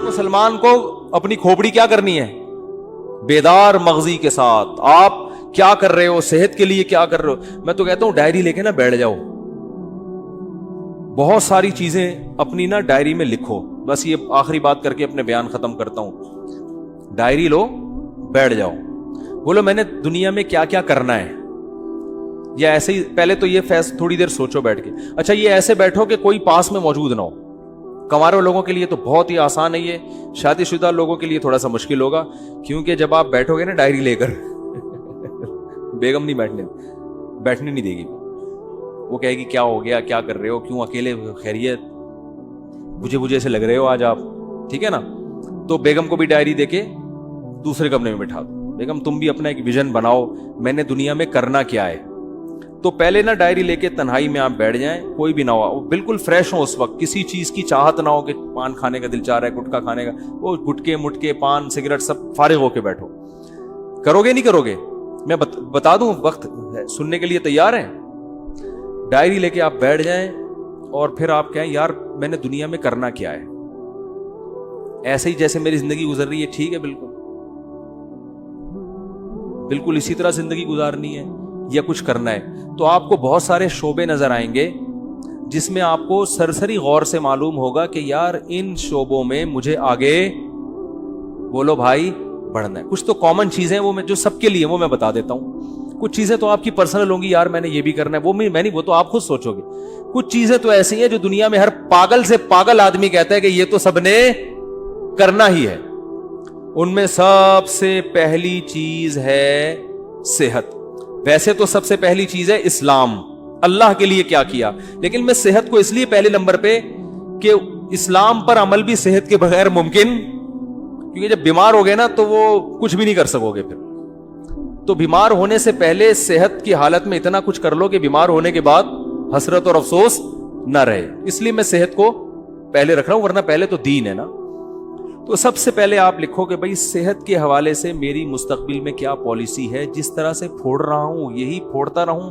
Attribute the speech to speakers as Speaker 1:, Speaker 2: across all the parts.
Speaker 1: مسلمان کو اپنی کھوپڑی کیا کرنی ہے؟ بیدار مغزی کے ساتھ آپ کیا کر رہے ہو، صحت کے لیے کیا کر رہے ہو. میں تو کہتا ہوں ڈائری لے کے نا بیٹھ جاؤ، بہت ساری چیزیں اپنی نا ڈائری میں لکھو. بس یہ آخری بات کر کے اپنے بیان ختم کرتا ہوں. ڈائری لو، بیٹھ جاؤ، بولو میں نے دنیا میں کیا کیا کرنا ہے. یا ایسے ہی پہلے تو یہ تھوڑی دیر سوچو بیٹھ کے. اچھا یہ ایسے بیٹھو کہ کوئی پاس میں موجود نہ ہو. کنوارے لوگوں کے لیے تو بہت ہی آسان ہے یہ، شادی شدہ لوگوں کے لیے تھوڑا سا مشکل ہوگا، کیونکہ جب آپ بیٹھو گے نا ڈائری لے کر بیگم نہیں بیٹھنے نہیں دے گی. وہ کہے گی کیا ہو گیا، کیا کر رہے ہو، کیوں اکیلے، خیریت، مجھے ایسے لگ رہے ہو آج آپ، ٹھیک ہے نا. تو بیگم کو بھی ڈائری دے کے دوسرے کمرے میں بٹھا دو. بیگم تم بھی اپنا ایک ویژن بناؤ، میں نے دنیا میں کرنا کیا ہے. تو پہلے نا ڈائری لے کے تنہائی میں آپ بیٹھ جائیں، کوئی بھی نہ ہو، بالکل فریش ہو اس وقت، کسی چیز کی چاہت نہ ہو کہ پان کھانے کا دل چاہ رہا ہے، گٹکا کھانے کا، وہ گٹکے مٹکے پان سگریٹ سب فارغ ہو کے بیٹھو. کرو گے نہیں کرو گے؟ میں بتا دوں وقت سننے کے لیے تیار ہیں؟ ڈائری لے کے آپ بیٹھ جائیں اور پھر آپ کہیں یار میں نے دنیا میں کرنا کیا ہے. ایسے ہی جیسے میری زندگی گزر رہی ہے ٹھیک ہے، بالکل اسی طرح زندگی گزارنی ہے یا کچھ کرنا ہے. تو آپ کو بہت سارے شعبے نظر آئیں گے جس میں آپ کو سرسری غور سے معلوم ہوگا کہ یار ان شعبوں میں مجھے آگے بولو بھائی بڑھنا ہے. کچھ تو کامن چیزیں وہ میں جو سب کے لیے وہ میں بتا دیتا ہوں. کچھ چیزیں تو آپ کی پرسنل ہوں گی، یار میں نے یہ بھی کرنا ہے، وہ میں نہیں، وہ تو آپ خود سوچو گے. کچھ چیزیں تو ایسی ہیں جو دنیا میں ہر پاگل سے پاگل آدمی کہتا ہے کہ یہ تو سب نے کرنا ہی ہے. ان میں سب سے پہلی چیز ہے صحت. ویسے تو سب سے پہلی چیز ہے اسلام، اللہ کے لیے کیا کیا، لیکن میں صحت کو اس لیے پہلے نمبر پہ کہ اسلام پر عمل بھی صحت کے بغیر ممکن، کیونکہ جب بیمار ہو گئے نا تو وہ کچھ بھی نہیں کر سکو گے پھر. تو بیمار ہونے سے پہلے صحت کی حالت میں اتنا کچھ کر لو کہ بیمار ہونے کے بعد حسرت اور افسوس نہ رہے. اس لیے میں صحت کو پہلے رکھ رہا ہوں، ورنہ پہلے تو دین ہے نا. تو سب سے پہلے آپ لکھو کہ بھائی صحت کے حوالے سے میری مستقبل میں کیا پالیسی ہے، جس طرح سے پھوڑ رہا ہوں یہی پھوڑتا رہوں،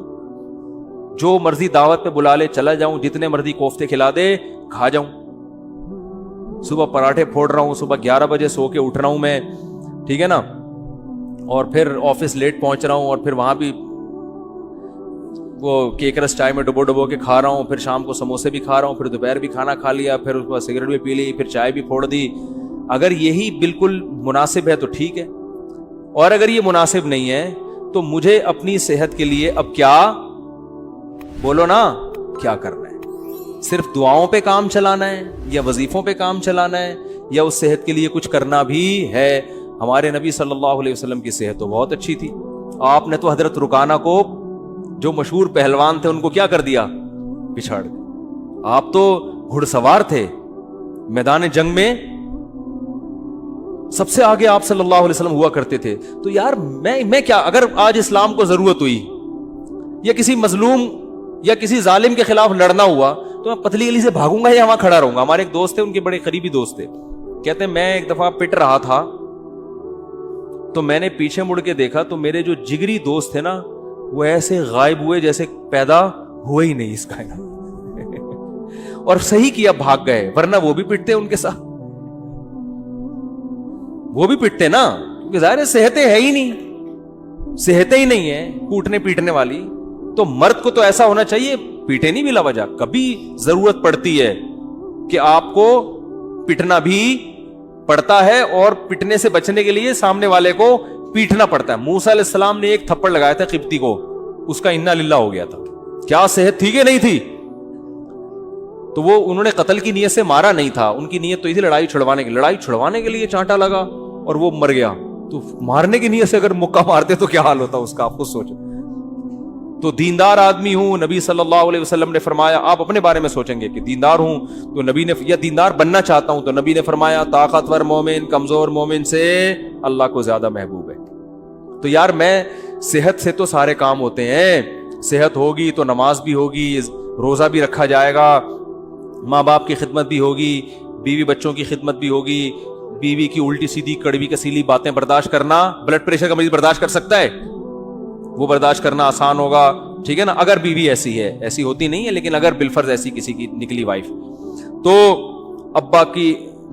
Speaker 1: جو مرضی دعوت پہ بلا لے چلا جاؤں، جتنے مرضی کوفتے کھلا دے کھا جاؤں. صبح پراٹھے پھوڑ رہا ہوں، صبح 11 بجے سو کے اٹھ رہا ہوں میں، ٹھیک ہے نا، اور پھر آفس لیٹ پہنچ رہا ہوں، اور پھر وہاں بھی وہ کیک رس چائے میں ڈبو کے کھا رہا ہوں، پھر شام کو سموسے بھی کھا رہا ہوں، پھر دوپہر بھی کھانا کھا لیا، پھر اس کے بعد سگریٹ بھی پی لی، پھر چائے بھی پھوڑ دی. اگر یہی بالکل مناسب ہے تو ٹھیک ہے، اور اگر یہ مناسب نہیں ہے تو مجھے اپنی صحت کے لیے اب کیا بولو نا کیا کرنا ہے. صرف دعاؤں پہ کام چلانا ہے یا وظیفوں پہ کام چلانا ہے یا اس صحت کے لیے کچھ کرنا بھی ہے. ہمارے نبی صلی اللہ علیہ وسلم کی صحت تو بہت اچھی تھی. آپ نے تو حضرت رکانہ کو جو مشہور پہلوان تھے ان کو کیا کر دیا، پچھاڑ دیا. آپ تو گھڑ سوار تھے، میدان جنگ میں سب سے آگے آپ صلی اللہ علیہ وسلم ہوا کرتے تھے. تو یار میں کیا، اگر آج اسلام کو ضرورت ہوئی یا کسی مظلوم یا کسی ظالم کے خلاف لڑنا ہوا تو میں پتلی گلی سے بھاگوں گا یا وہاں کھڑا رہوں گا. ہمارے ایک دوست تھے، ان کے بڑے قریبی دوست تھے، کہتے ہیں میں ایک دفعہ پٹ رہا تھا تو میں نے پیچھے مڑ کے دیکھا تو میرے جو جگری دوست تھے نا وہ ایسے غائب ہوئے جیسے پیدا ہوئے ہی نہیں اس کائنات اور صحیح کیا، بھاگ گئے، ورنہ وہ بھی پٹتے ان کے ساتھ، وہ بھی پٹتے نا، کیونکہ ظاہر صحتیں ہے ہی نہیں، صحتیں ہی نہیں ہے کوٹنے پیٹنے والی. تو مرد کو تو ایسا ہونا چاہیے پیٹے نہیں بلا وجہ. کبھی ضرورت پڑتی ہے کہ آپ کو پٹنا بھی پڑتا ہے اور پٹنے سے بچنے کے لیے سامنے والے کو پیٹنا پڑتا ہے. موسیٰ علیہ السلام نے ایک تھپڑ لگایا تھا قبطی کو، اس کا انا للہ ہو گیا تھا. کیا صحت تھی کہ نہیں تھی؟ تو وہ انہوں نے قتل کی نیت سے مارا نہیں تھا، ان کی نیت تو یہ تھی لڑائی چھڑوانے کے لیے چانٹا لگا اور وہ مر گیا. تو مارنے کی نیت سے اگر مکہ مارتے تو کیا حال ہوتا اس کا، آپ خود سوچو. تو دیندار آدمی ہوں، نبی صلی اللہ علیہ وسلم نے فرمایا، آپ اپنے بارے میں سوچیں گے کہ دیندار ہوں تو نبی نے، یا دیندار بننا چاہتا ہوں تو نبی نے فرمایا طاقتور مومن کمزور مومن سے اللہ کو زیادہ محبوب ہے. تو یار میں صحت سے تو سارے کام ہوتے ہیں، صحت ہوگی تو نماز بھی ہوگی، روزہ بھی رکھا جائے گا، ماں باپ کی خدمت بھی ہوگی، بیوی بچوں کی خدمت بھی ہوگی. بیوی کی الٹی سیدھی کڑوی کسیلی باتیں برداشت کرنا، بلڈ پریشر کا مریض برداشت کر سکتا ہے، وہ برداشت کرنا آسان ہوگا، ٹھیک ہے نا، اگر بیوی ایسی ہے، ایسی ہوتی نہیں ہے لیکن اگر بالفرض ایسی کسی کی نکلی وائف. تو ابا کی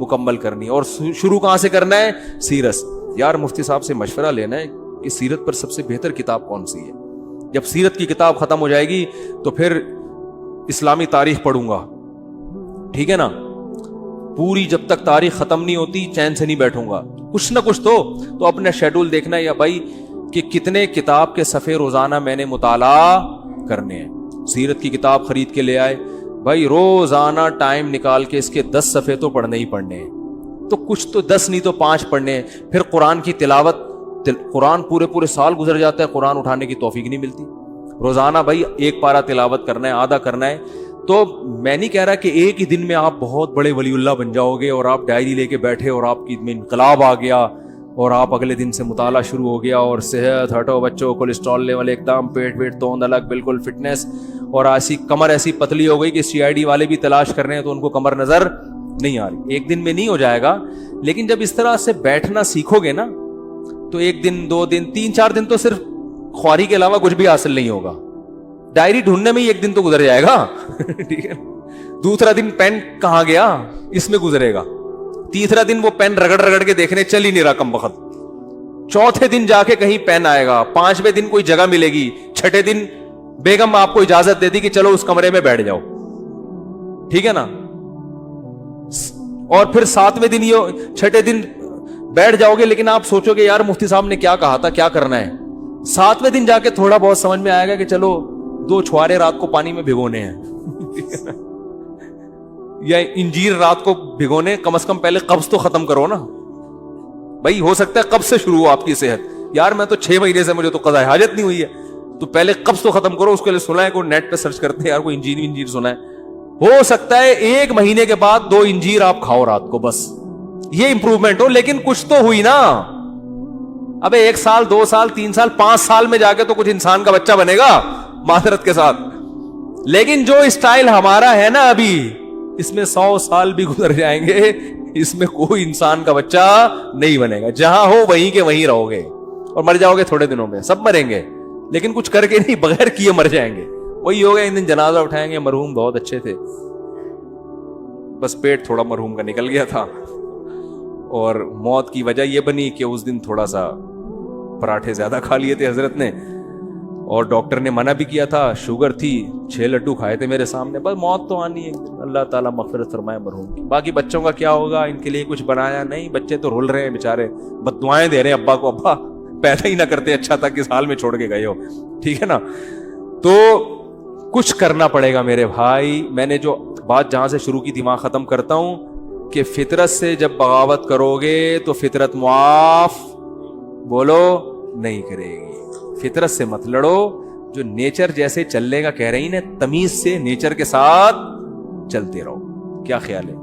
Speaker 1: مکمل کرنی ہے. اور شروع کہاں سے کرنا ہے؟ سیرت. یار مفتی صاحب سے مشورہ لینا ہے کہ سیرت پر سب سے بہتر کتاب کون سی ہے. جب سیرت کی کتاب ختم ہو جائے گی تو پھر اسلامی تاریخ پڑھوں گا, ٹھیک ہے نا. پوری جب تک تاریخ ختم نہیں ہوتی چین سے نہیں بیٹھوں گا, کچھ نہ کچھ تو اپنا شیڈول دیکھنا ہے یا بھائی کہ کتنے کتاب کے صفحے روزانہ میں نے مطالعہ کرنے ہیں. سیرت کی کتاب خرید کے لے آئے, بھائی روزانہ ٹائم نکال کے اس کے 10 صفحے تو پڑھنے ہی پڑھنے ہیں. تو کچھ تو 10 نہیں تو 5 پڑھنے ہیں. پھر قرآن کی تلاوت, قرآن پورے سال گزر جاتا ہے, قرآن اٹھانے کی توفیق نہیں ملتی. روزانہ بھائی 1 پارہ تلاوت کرنا ہے, آدھا کرنا ہے. تو میں نہیں کہہ رہا کہ ایک ہی دن میں آپ بہت بڑے ولی اللہ بن جاؤ گے اور آپ ڈائری لے کے بیٹھے اور آپ کی میں انقلاب آ گیا اور آپ اگلے دن سے مطالعہ شروع ہو گیا اور صحت ہٹو بچوں, کولیسٹرول لیول ایک دم, پیٹ توند الگ, بالکل فٹنس, اور ایسی کمر ایسی پتلی ہو گئی کہ CID والے بھی تلاش کر رہے ہیں تو ان کو کمر نظر نہیں آ رہی. ایک دن میں نہیں ہو جائے گا, لیکن جب اس طرح سے بیٹھنا سیکھو گے نا تو 1 دن 2 دن 3 4 دن تو صرف خواری کے علاوہ کچھ بھی حاصل نہیں ہوگا. ڈائری ڈھونڈنے میں ہی 1 دن تو گزر جائے گا, ٹھیک ہے. دوسرا دن پین کہاں گیا اس میں گزرے گا. تیسرا دن وہ پین رگڑ کے دیکھنے چل ہی نہیں رہا کم وقت. چوتھے دن جا کے کہیں پین آئے گا. 5ویں دن کوئی جگہ ملے گی. 6 دن بیگم آپ کو اجازت دے دی کہ چلو اس کمرے میں بیٹھ جاؤ, ٹھیک ہے نا. اور پھر 7ویں دن 6 دن بیٹھ جاؤ گے, لیکن آپ سوچو گے یار مفتی صاحب نے کیا کہا تھا, کیا کرنا ہے. 7ویں دن جا کے تھوڑا بہت سمجھ میں آئے گا کہ چلو 2 چھوارے رات کو پانی میں بھگونے ہیں یا انجیر رات کو بھگونے. کم از کم پہلے قبض تو ختم کرو نا بھائی. ہو سکتا ہے قبض سے شروع ہو آپ کی صحت. یار میں تو 6 مہینے سے مجھے تو قضاء حاجت نہیں ہوئی ہے, تو پہلے قبض تو ختم کرو. اس کے لیے سنا ہے کوئی نیٹ پہ سرچ کرتے ہیں یار, کوئی انجیر سنا ہے. ہو سکتا ہے 1 مہینے کے بعد 2 انجیر آپ کھاؤ رات کو, بس یہ امپروومنٹ ہو. لیکن کچھ تو ہوئی نا. ابے 1 سال 2 سال 3 سال 5 سال میں جا کے تو کچھ انسان کا بچہ بنے گا معذرت کے ساتھ. لیکن جو اسٹائل ہمارا ہے نا ابھی, اس میں 100 سال بھی گزر جائیں گے, اس میں کوئی انسان کا بچہ نہیں بنے گا. جہاں ہو وہیں کے وہیں رہو گے اور مر جاؤ گے تھوڑے دنوں میں. سب مریں گے لیکن کچھ کر کے نہیں, بغیر کیے مر جائیں گے. وہی ہو گیا, ان دن جنازہ اٹھائیں گے, مرحوم بہت اچھے تھے, بس پیٹ تھوڑا مرحوم کا نکل گیا تھا اور موت کی وجہ یہ بنی کہ اس دن تھوڑا سا پراٹھے زیادہ کھا لیے تھے حضرت نے, اور ڈاکٹر نے منع بھی کیا تھا. شوگر تھی, 6 لڈو کھائے تھے میرے سامنے. بس موت تو آنی ہے, اللہ تعالیٰ مغفرت فرمائے مرحوم کی. باقی بچوں کا کیا ہوگا, ان کے لیے کچھ بنایا نہیں. بچے تو رول رہے ہیں بےچارے, بد دعائیں دے رہے ہیں ابا کو, ابا پیدا ہی نہ کرتے اچھا تھا, کس حال میں چھوڑ کے گئے ہو, ٹھیک ہے نا. تو کچھ کرنا پڑے گا میرے بھائی. میں نے جو بات جہاں سے شروع کی تھی وہاں ختم کرتا ہوں کہ فطرت سے جب بغاوت کرو گے تو فطرت معاف بولو نہیں کرے گی. فطرت سے مت لڑو. جو نیچر جیسے چلنے کا کہہ رہی نا, تمیز سے نیچر کے ساتھ چلتے رہو. کیا خیال ہے؟